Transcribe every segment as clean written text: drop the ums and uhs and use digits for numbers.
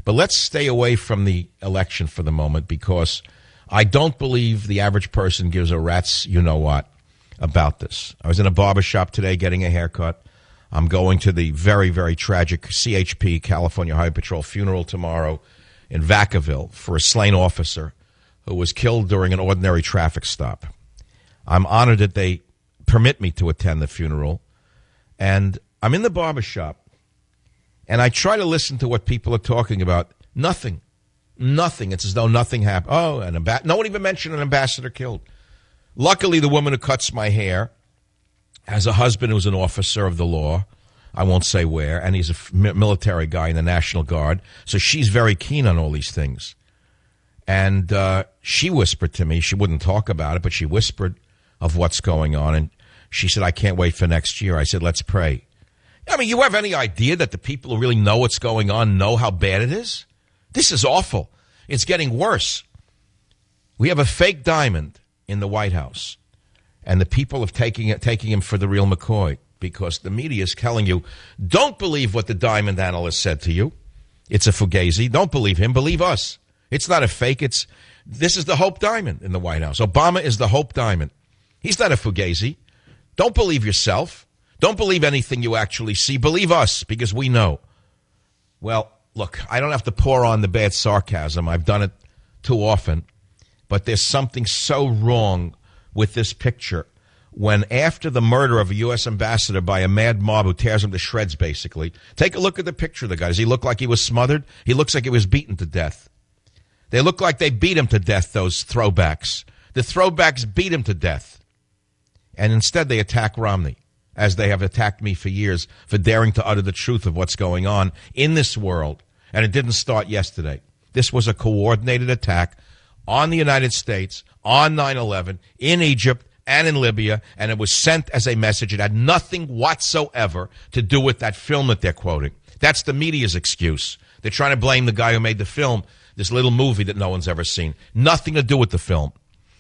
But let's stay away from the election for the moment, because I don't believe the average person gives a rat's you-know-what about this. I was in a barbershop today getting a haircut. I'm going to the very, very tragic CHP, California Highway Patrol, funeral tomorrow in Vacaville for a slain officer who was killed during an ordinary traffic stop. I'm honored that they permit me to attend the funeral. And I'm in the barbershop, and I try to listen to what people are talking about. Nothing. It's as though nothing happened. Oh, no one even mentioned an ambassador killed. Luckily, the woman who cuts my hair has a husband who's an officer of the law. I won't say where, and he's a military guy in the National Guard. So she's very keen on all these things. And she whispered to me, she wouldn't talk about it, but she whispered of what's going on. And she said, I can't wait for next year. I said, let's pray. I mean, you have any idea that the people who really know what's going on know how bad it is? This is awful. It's getting worse. We have a fake diamond in the White House, and the people are taking him for the real McCoy, because the media is telling you, don't believe what the diamond analyst said to you. It's a fugazi. Don't believe him. Believe us. It's not a fake. This is the Hope Diamond in the White House. Obama is the Hope Diamond. He's not a fugazi. Don't believe yourself. Don't believe anything you actually see. Believe us, because we know. Well, look, I don't have to pour on the bad sarcasm. I've done it too often. But there's something so wrong with this picture when, after the murder of a U.S. ambassador by a mad mob who tears him to shreds, basically, take a look at the picture of the guy. Does he look like he was smothered? He looks like he was beaten to death. They look like they beat him to death, those throwbacks. The throwbacks beat him to death. And instead they attack Romney, as they have attacked me for years, for daring to utter the truth of what's going on in this world. And it didn't start yesterday. This was a coordinated attack on the United States, on 9/11, in Egypt and in Libya, and it was sent as a message. It had nothing whatsoever to do with that film that they're quoting. That's the media's excuse. They're trying to blame the guy who made the film, this little movie that no one's ever seen. Nothing to do with the film.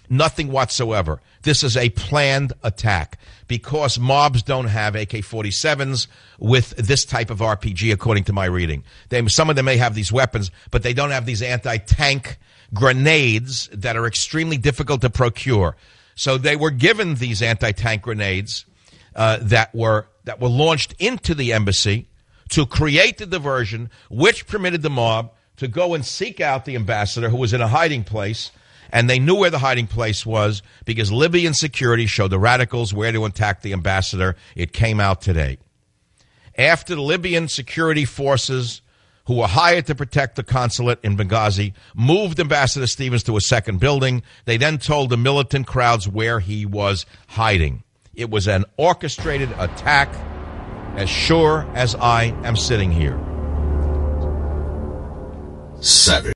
Nothing whatsoever. This is a planned attack, because mobs don't have AK-47s with this type of RPG, according to my reading. Some of them may have these weapons, but they don't have these anti-tank grenades that are extremely difficult to procure. So they were given these anti-tank grenades that were launched into the embassy to create the diversion, which permitted the mob to go and seek out the ambassador, who was in a hiding place. And they knew where the hiding place was, because Libyan security showed the radicals where to attack the ambassador. It came out today. After the Libyan security forces, who were hired to protect the consulate in Benghazi, moved Ambassador Stevens to a second building, they then told the militant crowds where he was hiding. It was an orchestrated attack, as sure as I am sitting here. Saturday.